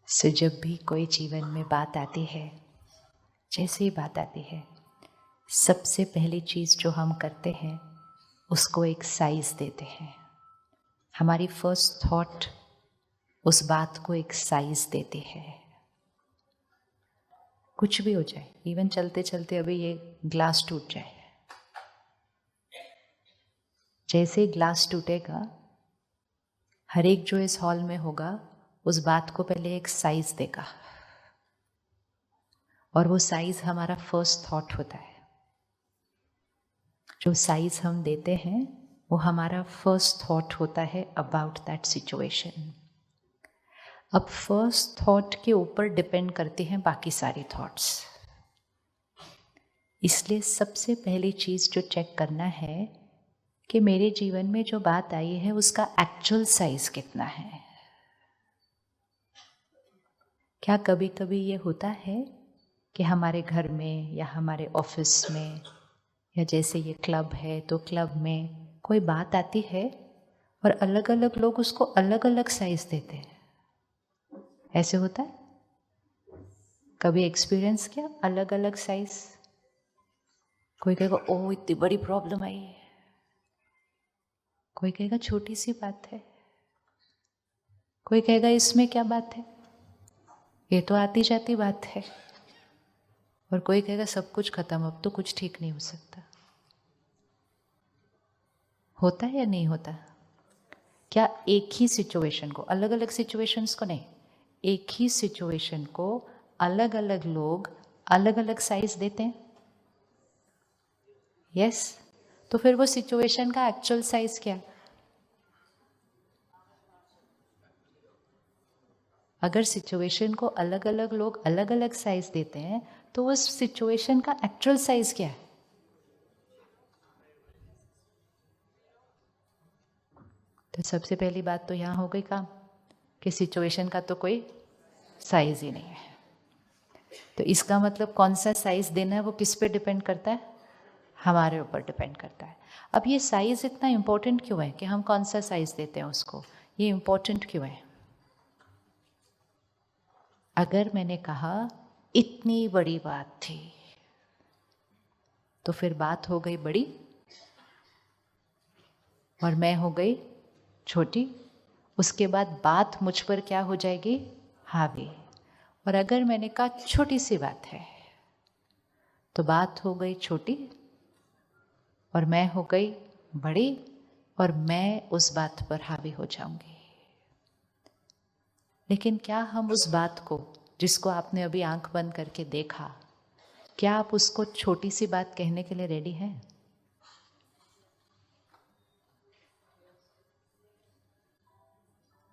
सो जब भी कोई जीवन में बात आती है, जैसे ही बात आती है, सबसे पहली चीज़ जो हम करते हैं उसको एक साइज देते हैं। हमारी फर्स्ट थॉट उस बात को एक साइज देती है। कुछ भी हो जाए, इवन चलते चलते अभी ये ग्लास टूट जाए, जैसे ही ग्लास टूटेगा, हर एक जो इस हॉल में होगा उस बात को पहले एक साइज देगा, और वो साइज हमारा फर्स्ट थॉट होता है। जो साइज हम देते हैं वो हमारा फर्स्ट थॉट होता है अबाउट दैट सिचुएशन। अब फर्स्ट थॉट के ऊपर डिपेंड करती हैं बाकी सारी थॉट्स। इसलिए सबसे पहली चीज़ जो चेक करना है कि मेरे जीवन में जो बात आई है उसका एक्चुअल साइज कितना है। क्या कभी कभी ये होता है कि हमारे घर में या हमारे ऑफिस में या जैसे ये क्लब है तो क्लब में कोई बात आती है और अलग अलग लोग उसको अलग अलग साइज देते हैं? ऐसे होता है? कभी एक्सपीरियंस किया अलग अलग साइज? कोई कहेगा ओह इतनी बड़ी प्रॉब्लम आई है, कोई कहेगा छोटी सी बात है, कोई कहेगा इसमें क्या बात है, ये तो आती जाती बात है, और कोई कहेगा सब कुछ खत्म, अब तो कुछ ठीक नहीं हो सकता। होता है या नहीं होता? क्या एक ही सिचुएशन को, अलग अलग सिचुएशंस को नहीं, एक ही सिचुएशन को अलग अलग लोग अलग अलग साइज देते हैं? यस। तो फिर वो सिचुएशन का एक्चुअल साइज क्या? अगर सिचुएशन को अलग अलग लोग अलग अलग साइज देते हैं तो उस सिचुएशन का एक्चुअल साइज क्या है? तो सबसे पहली बात तो यहाँ हो गई काम कि सिचुएशन का तो कोई साइज ही नहीं है। तो इसका मतलब कौन सा साइज देना है वो किस पे डिपेंड करता है? हमारे ऊपर डिपेंड करता है। अब ये साइज इतना इम्पोर्टेंट क्यों है कि हम कौन सा साइज देते हैं उसको? ये इम्पोर्टेंट क्यों है? अगर मैंने कहा इतनी बड़ी बात थी तो फिर बात हो गई बड़ी और मैं हो गई छोटी। उसके बाद बात मुझ पर क्या हो जाएगी? हावी। और अगर मैंने कहा छोटी सी बात है तो बात हो गई छोटी और मैं हो गई बड़ी, और मैं उस बात पर हावी हो जाऊंगी। लेकिन क्या हम उस बात को, जिसको आपने अभी आंख बंद करके देखा, क्या आप उसको छोटी सी बात कहने के लिए रेडी हैं?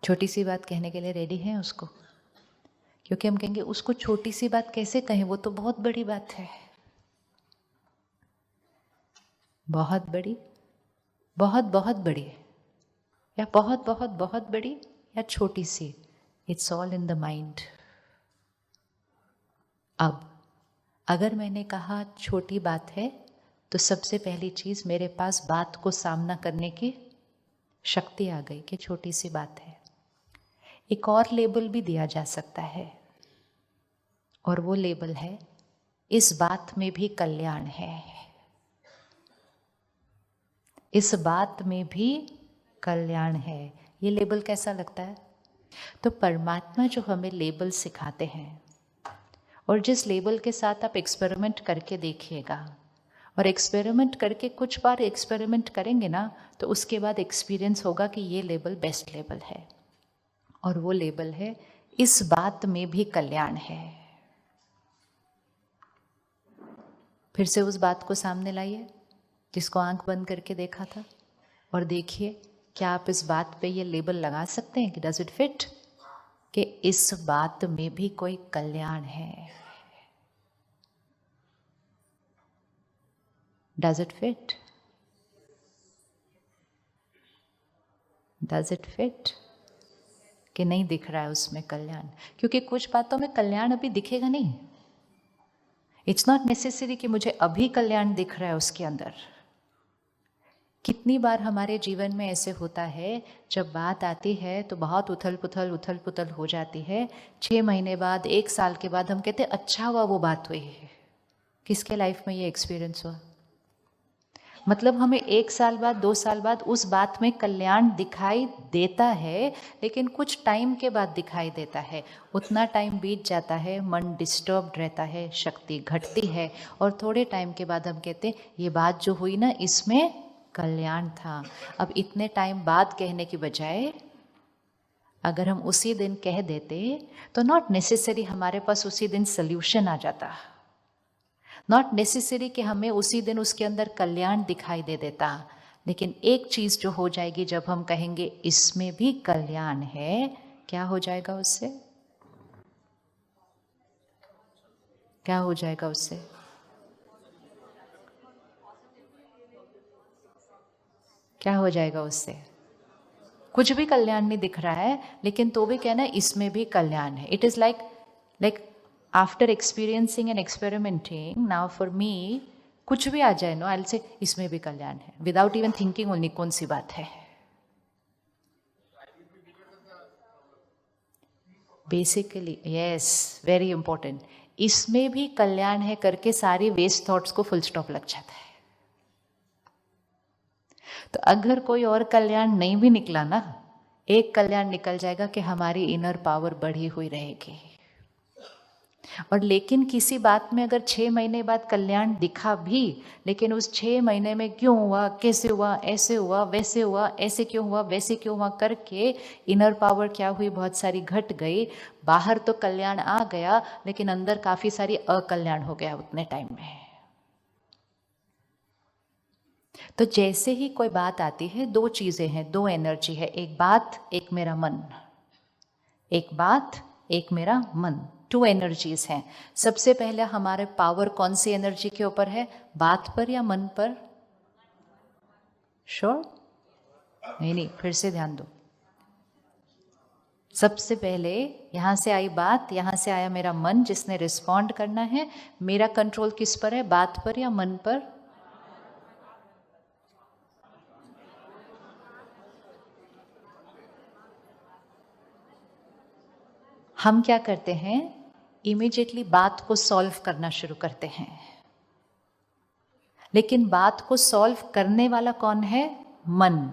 छोटी सी बात कहने के लिए रेडी हैं उसको? क्योंकि हम कहेंगे उसको छोटी सी बात कैसे कहें, वो तो बहुत बड़ी बात है। बहुत बड़ी, बहुत बहुत बड़ी, या बहुत बहुत बहुत बड़ी, या छोटी सी, it's all in the mind. अब अगर मैंने कहा छोटी बात है तो सबसे पहली चीज मेरे पास बात को सामना करने की शक्ति आ गई कि छोटी सी बात है। एक और लेबल भी दिया जा सकता है, और वो लेबल है इस बात में भी कल्याण है। इस बात में भी कल्याण है। ये लेबल कैसा लगता है? तो परमात्मा जो हमें लेबल सिखाते हैं, और जिस लेबल के साथ आप एक्सपेरिमेंट करके देखिएगा, और एक्सपेरिमेंट करके कुछ बार एक्सपेरिमेंट करेंगे ना तो उसके बाद एक्सपीरियंस होगा कि ये लेबल बेस्ट लेबल है, और वो लेबल है इस बात में भी कल्याण है। फिर से उस बात को सामने लाइए जिसको आंख बंद करके देखा था, और देखिए क्या आप इस बात पे ये लेबल लगा सकते हैं कि डज इट फिट, कि इस बात में भी कोई कल्याण है। Does it fit? Does it fit? कि नहीं दिख रहा है उसमें कल्याण? क्योंकि कुछ बातों में कल्याण अभी दिखेगा नहीं। इट्स नॉट नेसेसरी कि मुझे अभी कल्याण दिख रहा है उसके अंदर। कितनी बार हमारे जीवन में ऐसे होता है, जब बात आती है तो बहुत उथल पुथल हो जाती है। 6 महीने बाद, 1 साल के बाद हम कहते हैं अच्छा हुआ वो बात हुई है। किसके लाइफ में ये एक्सपीरियंस हुआ? मतलब हमें 1 साल बाद, 2 साल बाद उस बात में कल्याण दिखाई देता है, लेकिन कुछ टाइम के बाद दिखाई देता है। उतना टाइम बीत जाता है, मन डिस्टर्ब्ड रहता है, शक्ति घटती है, और थोड़े टाइम के बाद हम कहते हैं ये बात जो हुई ना, इसमें कल्याण था। अब इतने टाइम बाद कहने की बजाय अगर हम उसी दिन कह देते तो नॉट नेसेसरी हमारे पास उसी दिन सल्यूशन आ जाता, नॉट नेसेसरी कि हमें उसी दिन उसके अंदर कल्याण दिखाई दे देता। लेकिन एक चीज जो हो जाएगी, जब हम कहेंगे इसमें भी कल्याण है, क्या हो जाएगा उससे? क्या हो जाएगा उससे? क्या हो जाएगा उससे? कुछ भी कल्याण नहीं दिख रहा है, लेकिन तो भी कहना है इसमें भी कल्याण है। It is like after experiencing and experimenting, now for me कुछ भी आ जाए नो, आई विल से इसमें भी कल्याण है, विदाउट इवन थिंकिंग ओनली कौन सी बात है। बेसिकली यस, वेरी इंपॉर्टेंट, इसमें भी कल्याण है करके सारी वेस्ट थॉट्स को फुल स्टॉप लग जाता है। तो अगर कोई और कल्याण नहीं भी निकला ना, एक कल्याण निकल जाएगा कि हमारी इनर पावर बढ़ी हुई रहेगी। और लेकिन किसी बात में अगर 6 महीने बाद कल्याण दिखा भी, लेकिन उस 6 महीने में क्यों हुआ, कैसे हुआ, ऐसे हुआ, वैसे हुआ, ऐसे क्यों हुआ, वैसे क्यों हुआ करके इनर पावर क्या हुई, बहुत सारी घट गई। बाहर तो कल्याण आ गया, लेकिन अंदर काफी सारी अकल्याण हो गया उतने टाइम में। तो जैसे ही कोई बात आती है, 2 चीजें हैं, 2 एनर्जी है, एक बात, एक मेरा मन। एक बात, एक मेरा मन, 2 एनर्जीज हैं। सबसे पहले हमारे पावर कौन सी एनर्जी के ऊपर है, बात पर या मन पर? श्योर? नहीं, फिर से ध्यान दो। सबसे पहले यहां से आई बात, यहां से आया मेरा मन जिसने रिस्पॉन्ड करना है। मेरा कंट्रोल किस पर है, बात पर या मन पर? हम क्या करते हैं, इमीडिएटली बात को सॉल्व करना शुरू करते हैं। लेकिन बात को सॉल्व करने वाला कौन है, मन।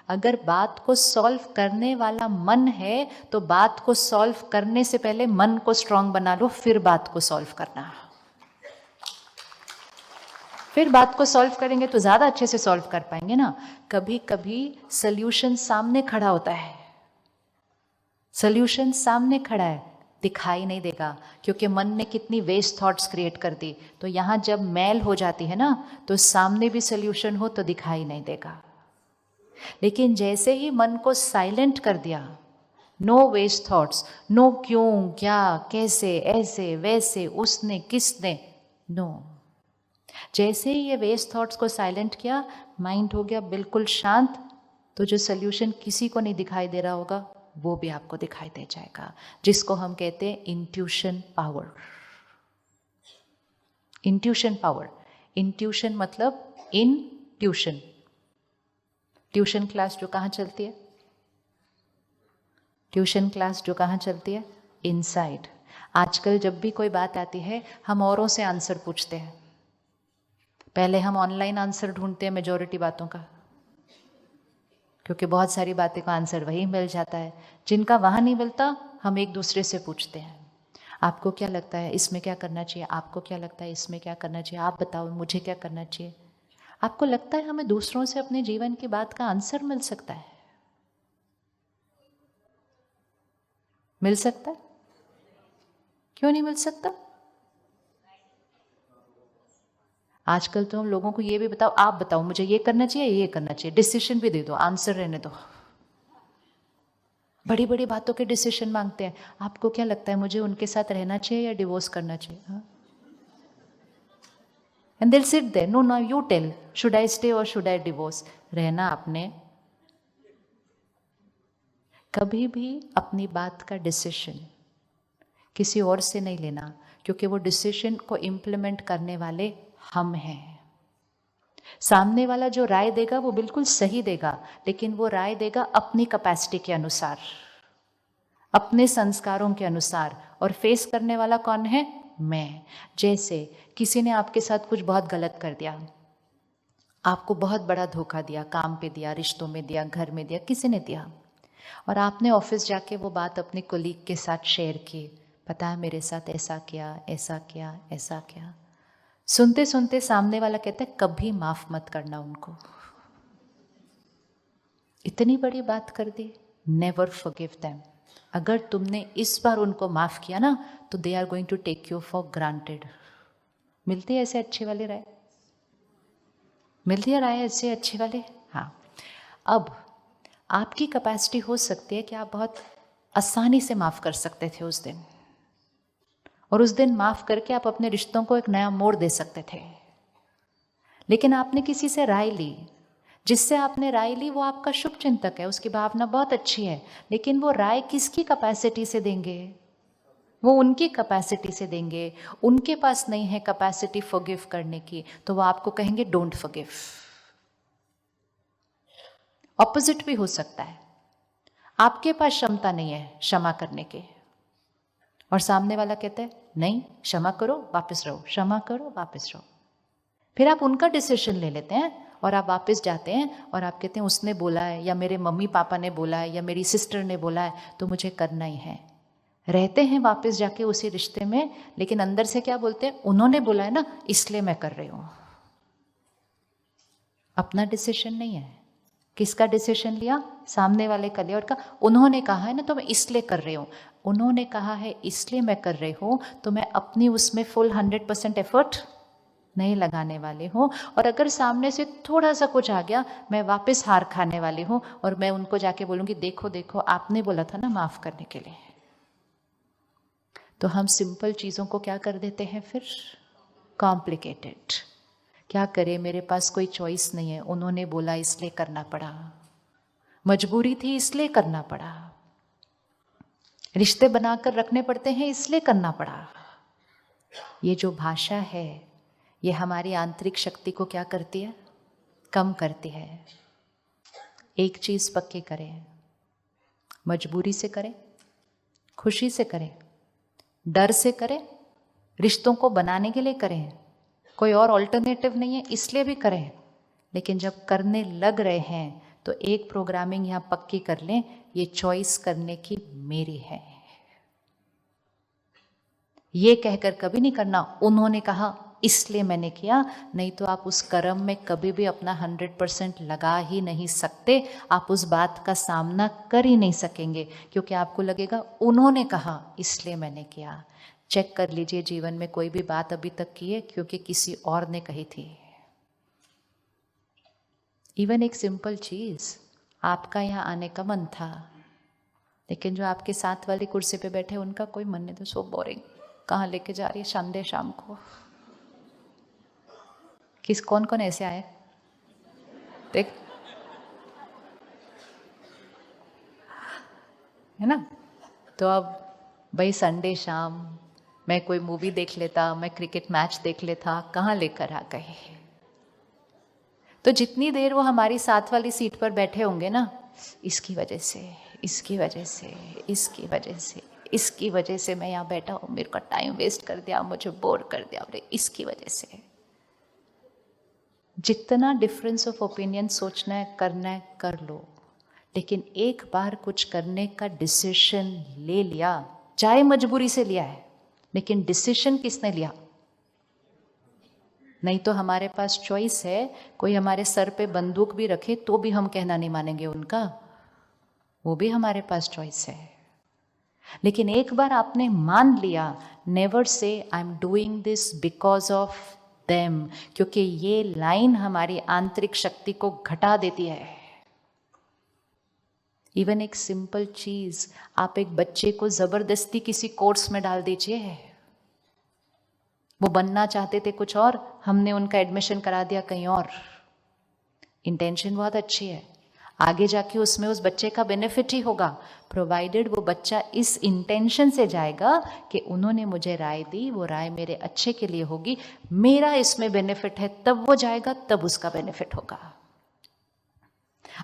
अगर बात को सॉल्व करने वाला मन है, तो बात को सॉल्व करने से पहले मन को स्ट्रांग बना लो, फिर बात को सॉल्व करना। फिर बात को सॉल्व करेंगे तो ज्यादा अच्छे से सॉल्व कर पाएंगे ना। कभी कभी सल्यूशन सामने खड़ा होता है, सल्यूशन सामने खड़ा है, दिखाई नहीं देगा, क्योंकि मन ने कितनी वेस्ट थॉट्स क्रिएट कर दी। तो यहां जब मैल हो जाती है ना, तो सामने भी सल्यूशन हो तो दिखाई नहीं देगा। लेकिन जैसे ही मन को साइलेंट कर दिया, नो वेस्ट थॉट्स, नो क्यों, क्या, कैसे, ऐसे, वैसे, उसने, किसने, नो। जैसे ही ये वेस्ट थॉट्स को साइलेंट किया, माइंड हो गया बिल्कुल शांत, तो जो सल्यूशन किसी को नहीं दिखाई दे रहा होगा, वो भी आपको दिखाई दे जाएगा, जिसको हम कहते हैं intuition power. Intuition power, intuition मतलब इन ट्यूशन। ट्यूशन क्लास जो कहाँ चलती है, ट्यूशन क्लास जो कहाँ चलती है, इनसाइड। आजकल जब भी कोई बात आती है, हम औरों से आंसर पूछते हैं। पहले हम ऑनलाइन आंसर ढूंढते हैं मेजॉरिटी बातों का, क्योंकि बहुत सारी बातें का आंसर वही मिल जाता है। जिनका वहाँ नहीं मिलता, हम एक दूसरे से पूछते हैं, आपको क्या लगता है इसमें क्या करना चाहिए, आपको क्या लगता है इसमें क्या करना चाहिए, आप बताओ मुझे क्या करना चाहिए। आपको लगता है हमें दूसरों से अपने जीवन की बात का आंसर मिल सकता है? मिल सकता है? क्यों नहीं मिल सकता? आजकल तो हम लोगों को ये भी बताओ, आप बताओ मुझे ये करना चाहिए, ये करना चाहिए, डिसीजन भी दे दो, आंसर रहने दो। बड़ी बड़ी बातों के डिसीजन मांगते हैं, आपको क्या लगता है मुझे उनके साथ रहना चाहिए या डिवोर्स करना चाहिए? And deal sit there, no now you tell, should I stay और शुड आई डिवोर्स। रहना आपने। कभी भी अपनी बात का डिसीजन किसी और से नहीं लेना, क्योंकि वो डिसीजन को इम्प्लीमेंट करने वाले हम हैं। सामने वाला जो राय देगा वो बिल्कुल सही देगा, लेकिन वो राय देगा अपनी कैपेसिटी के अनुसार, अपने संस्कारों के अनुसार। और फेस करने वाला कौन है? मैं। जैसे किसी ने आपके साथ कुछ बहुत गलत कर दिया, आपको बहुत बड़ा धोखा दिया, काम पे दिया, रिश्तों में दिया, घर में दिया, किसी ने दिया, और आपने ऑफिस जाके वो बात अपने कोलीग के साथ शेयर की, पता है मेरे साथ ऐसा किया, ऐसा किया, ऐसा किया। सुनते सुनते सामने वाला कहता है कभी माफ मत करना उनको, इतनी बड़ी बात कर दी। Never forgive them. अगर तुमने इस बार उनको माफ किया ना तो they are going to take you for granted. मिलती है ऐसे अच्छे वाले राय? मिलती है राय ऐसे अच्छे वाले? हाँ। अब आपकी कैपेसिटी हो सकती है कि आप बहुत आसानी से माफ कर सकते थे उस दिन, और उस दिन माफ करके आप अपने रिश्तों को एक नया मोड़ दे सकते थे। लेकिन आपने किसी से राय ली, जिससे आपने राय ली वो आपका शुभ चिंतक है, उसकी भावना बहुत अच्छी है, लेकिन वो राय किसकी कैपेसिटी से देंगे? वो उनकी कैपेसिटी से देंगे। उनके पास नहीं है कैपेसिटी फॉरगिव करने की, तो वो आपको कहेंगे डोंट फॉरगिव। ऑपोजिट भी हो सकता है, आपके पास क्षमता नहीं है क्षमा करने के, और सामने वाला कहता है नहीं क्षमा करो वापस रहो, क्षमा करो वापस रहो। फिर आप उनका डिसीजन ले लेते हैं और आप वापस जाते हैं और आप कहते हैं उसने बोला है, या मेरे मम्मी पापा ने बोला है, या मेरी सिस्टर ने बोला है, तो मुझे करना ही है। रहते हैं वापस जाके उसी रिश्ते में, लेकिन अंदर से क्या बोलते हैं? उन्होंने बोला है ना इसलिए मैं कर रही हूं। अपना डिसीजन नहीं है। किसका डिसीजन लिया? सामने वाले का लिया, और कहा उन्होंने कहा है ना तो मैं इसलिए कर रही हूं। उन्होंने कहा है इसलिए मैं कर रही हूं, तो मैं अपनी उसमें फुल 100% एफर्ट नहीं लगाने वाली हूँ। और अगर सामने से थोड़ा सा कुछ आ गया, मैं वापस हार खाने वाली हूँ, और मैं उनको जाके बोलूँगी देखो देखो आपने बोला था ना माफ़ करने के लिए। तो हम सिंपल चीज़ों को क्या कर देते हैं फिर? कॉम्प्लिकेटेड। क्या करें, मेरे पास कोई चॉइस नहीं है, उन्होंने बोला इसलिए करना पड़ा, मजबूरी थी इसलिए करना पड़ा, रिश्ते बनाकर रखने पड़ते हैं इसलिए करना पड़ा। ये जो भाषा है ये हमारी आंतरिक शक्ति को क्या करती है? कम करती है। एक चीज़ पक्की करें, मजबूरी से करें, खुशी से करें, डर से करें, रिश्तों को बनाने के लिए करें, कोई और ऑल्टरनेटिव नहीं है इसलिए भी करें। लेकिन जब करने लग रहे हैं तो एक प्रोग्रामिंग यहाँ पक्की कर लें, ये चॉइस करने की मेरी है। ये कहकर कभी नहीं करना उन्होंने कहा इसलिए मैंने किया, नहीं तो आप उस कर्म में कभी भी अपना 100% लगा ही नहीं सकते। आप उस बात का सामना कर ही नहीं सकेंगे, क्योंकि आपको लगेगा उन्होंने कहा इसलिए मैंने किया। चेक कर लीजिए जीवन में कोई भी बात अभी तक की है क्योंकि किसी और ने कही थी। इवन एक सिंपल चीज, आपका यहाँ आने का मन था, लेकिन जो आपके साथ वाली कुर्सी पे बैठे उनका कोई मन नहीं, तो सो बोरिंग, कहाँ लेके जा रही है संडे शाम को। किस कौन कौन ऐसे आए देख, है ना? तो अब भाई संडे शाम मैं कोई मूवी देख लेता, मैं क्रिकेट मैच देख लेता, कहाँ लेकर आ गए। तो जितनी देर वो हमारी साथ वाली सीट पर बैठे होंगे ना, इसकी वजह से, इसकी वजह से, इसकी वजह से, इसकी वजह से मैं यहाँ बैठा हूँ, मेरे का टाइम वेस्ट कर दिया, मुझे बोर कर दिया, अरे इसकी वजह से। जितना डिफरेंस ऑफ ओपिनियन सोचना है करना है कर लो, लेकिन एक बार कुछ करने का डिसीजन ले लिया, चाहे मजबूरी से लिया है, लेकिन डिसीजन किसने लिया? नहीं तो हमारे पास चॉइस है, कोई हमारे सर पे बंदूक भी रखे तो भी हम कहना नहीं मानेंगे उनका, वो भी हमारे पास चॉइस है। लेकिन एक बार आपने मान लिया, never say I am doing this because of them, क्योंकि ये लाइन हमारी आंतरिक शक्ति को घटा देती है। इवन एक सिंपल चीज, आप एक बच्चे को जबरदस्ती किसी कोर्स में डाल दीजिए, वो बनना चाहते थे कुछ और, हमने उनका एडमिशन करा दिया कहीं और, इंटेंशन बहुत अच्छी है, आगे जाके उसमें उस बच्चे का बेनिफिट ही होगा, प्रोवाइडेड वो बच्चा इस इंटेंशन से जाएगा कि उन्होंने मुझे राय दी, वो राय मेरे अच्छे के लिए होगी, मेरा इसमें बेनिफिट है, तब वो जाएगा, तब उसका बेनिफिट होगा।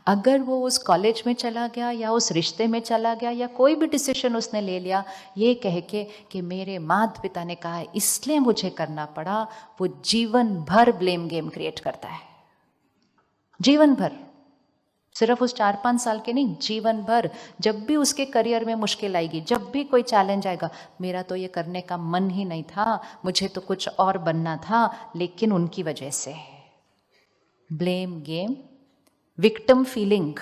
अगर वो उस कॉलेज में चला गया या उस रिश्ते में चला गया या कोई भी डिसीजन उसने ले लिया ये कह के कि मेरे माता पिता ने कहा इसलिए मुझे करना पड़ा, वो जीवन भर ब्लेम गेम क्रिएट करता है। जीवन भर, सिर्फ उस 4-5 साल के नहीं, जीवन भर। जब भी उसके करियर में मुश्किल आएगी, जब भी कोई चैलेंज आएगा, मेरा तो ये करने का मन ही नहीं था, मुझे तो कुछ और बनना था, लेकिन उनकी वजह से। ब्लेम गेम, विक्टिम फीलिंग,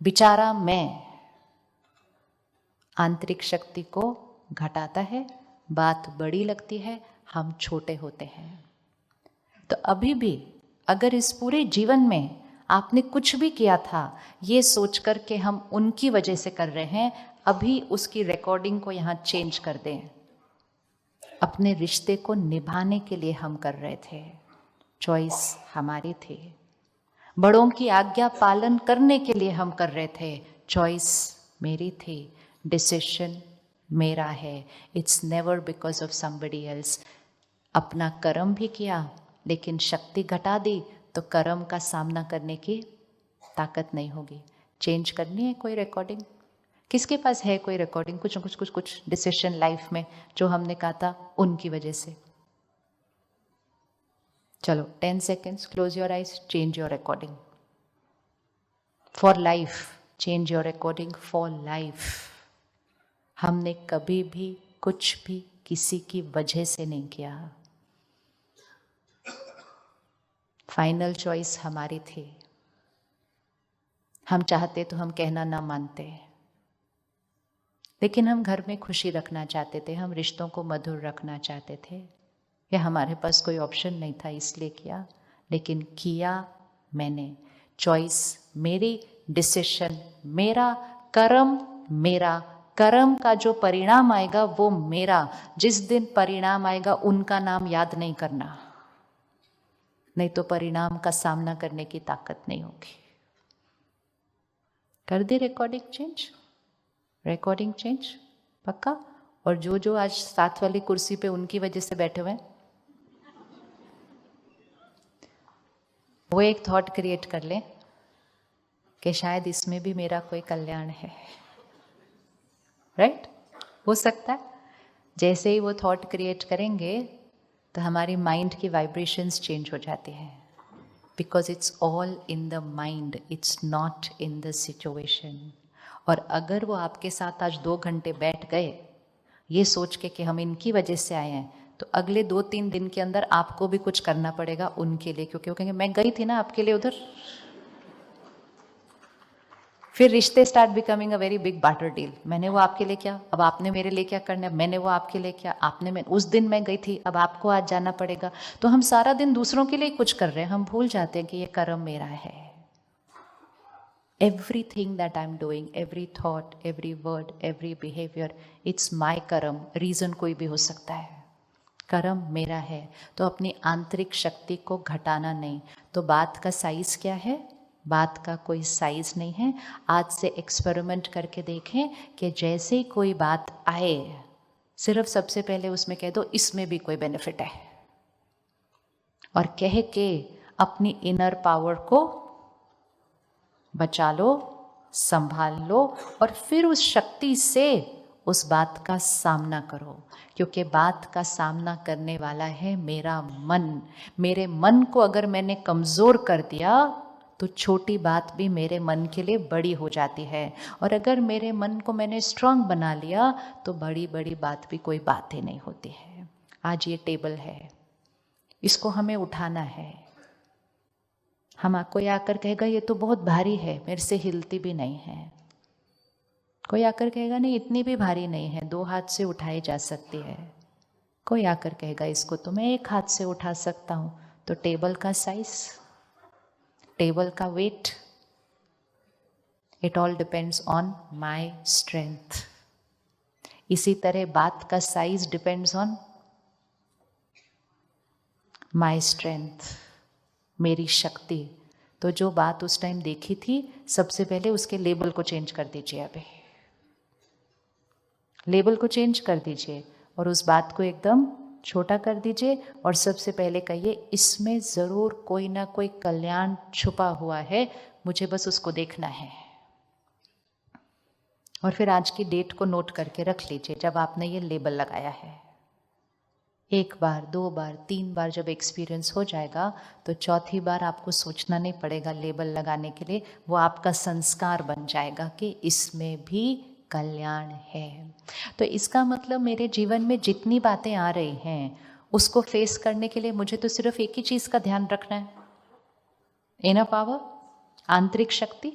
बेचारा मैं, आंतरिक शक्ति को घटाता है, बात बड़ी लगती है, हम छोटे होते हैं। तो अभी भी अगर इस पूरे जीवन में आपने कुछ भी किया था ये सोचकर के हम उनकी वजह से कर रहे हैं, अभी उसकी रिकॉर्डिंग को यहाँ चेंज कर दें। अपने रिश्ते को निभाने के लिए हम कर रहे थे, चॉइस हमारी थी। बड़ों की आज्ञा पालन करने के लिए हम कर रहे थे, चॉइस मेरी थी, डिसीजन मेरा है। It's never because of somebody else. अपना कर्म भी किया लेकिन शक्ति घटा दी तो कर्म का सामना करने की ताकत नहीं होगी। चेंज करनी है कोई रिकॉर्डिंग? किसके पास है कोई रिकॉर्डिंग? कुछ डिसीजन लाइफ में जो हमने कहा था उनकी वजह से। चलो 10 seconds, close your eyes, change your recording for life. Change your recording for life. हमने कभी भी कुछ भी किसी की वजह से नहीं किया, फाइनल चॉइस हमारी थी। हम चाहते तो हम कहना ना मानते, लेकिन हम घर में खुशी रखना चाहते थे, हम रिश्तों को मधुर रखना चाहते थे, या हमारे पास कोई ऑप्शन नहीं था इसलिए किया, लेकिन किया मैंने। चॉइस मेरी, डिसीजन मेरा, कर्म मेरा। कर्म का जो परिणाम आएगा वो मेरा। जिस दिन परिणाम आएगा उनका नाम याद नहीं करना, नहीं तो परिणाम का सामना करने की ताकत नहीं होगी। कर दी रिकॉर्डिंग चेंज? रिकॉर्डिंग चेंज पक्का? और जो जो आज साथ वाली कुर्सी पे उनकी वजह से बैठे हुए हैं, वो एक थॉट क्रिएट कर ले कि शायद इसमें भी मेरा कोई कल्याण है। राइट? हो सकता है। जैसे ही वो थॉट क्रिएट करेंगे तो हमारी माइंड की वाइब्रेशंस चेंज हो जाती है, because it's all in the mind, it's not in the situation. और अगर वो आपके साथ आज 2 घंटे बैठ गए ये सोच के कि हम इनकी वजह से आए हैं, तो अगले 2-3 दिन के अंदर आपको भी कुछ करना पड़ेगा उनके लिए, क्योंकि वो कहेंगे मैं गई थी ना आपके लिए उधर। फिर रिश्ते start becoming a very big barter deal. मैंने वो आपके लिए किया, अब आपने मेरे लिए क्या करना है, मैंने वो आपके लिए किया, आपने मैं उस दिन मैं गई थी, अब आपको आज जाना पड़ेगा। तो हम सारा दिन दूसरों के लिए कुछ कर रहे हैं, हम भूल जाते हैं कि ये कर्म मेरा है। Everything that I'm doing, every thought, every word, every behavior, it's my कर्म। रीजन कोई भी हो सकता है, कर्म मेरा है। तो अपनी आंतरिक शक्ति को घटाना नहीं। तो बात का साइज क्या है? बात का कोई साइज नहीं है। आज से एक्सपेरिमेंट करके देखें कि जैसे ही कोई बात आए सिर्फ सबसे पहले उसमें कह दो इसमें भी कोई बेनिफिट है, और कह के अपनी इनर पावर को बचा लो, संभाल लो, और फिर उस शक्ति से उस बात का सामना करो। क्योंकि बात का सामना करने वाला है मेरा मन। मेरे मन को अगर मैंने कमज़ोर कर दिया तो छोटी बात भी मेरे मन के लिए बड़ी हो जाती है, और अगर मेरे मन को मैंने स्ट्रांग बना लिया तो बड़ी बड़ी बात भी कोई बात ही नहीं होती है। आज ये टेबल है, इसको हमें उठाना है। हम कोई आकर कहेगा ये तो बहुत भारी है, मेरे से हिलती भी नहीं है। कोई आकर कहेगा नहीं इतनी भी भारी नहीं है, 2 हाथ से उठाई जा सकती है। कोई आकर कहेगा इसको तो मैं 1 हाथ से उठा सकता हूँ। तो टेबल का साइज, टेबल का weight, it all depends on my strength. इसी तरह बात का size depends on my strength, मेरी शक्ति। तो जो बात उस टाइम देखी थी, सबसे पहले उसके लेबल को चेंज कर दीजिए। अभी लेबल को चेंज कर दीजिए और उस बात को एकदम छोटा कर दीजिए और सबसे पहले कहिए, इसमें ज़रूर कोई ना कोई कल्याण छुपा हुआ है, मुझे बस उसको देखना है। और फिर आज की डेट को नोट करके रख लीजिए जब आपने ये लेबल लगाया है। एक बार, 2 बार, 3 बार जब एक्सपीरियंस हो जाएगा तो चौथी बार आपको सोचना नहीं पड़ेगा लेबल लगाने के लिए, वो आपका संस्कार बन जाएगा कि इसमें भी कल्याण है। तो इसका मतलब मेरे जीवन में जितनी बातें आ रही हैं उसको फेस करने के लिए मुझे तो सिर्फ एक ही चीज़ का ध्यान रखना है, इनर पावर, आंतरिक शक्ति,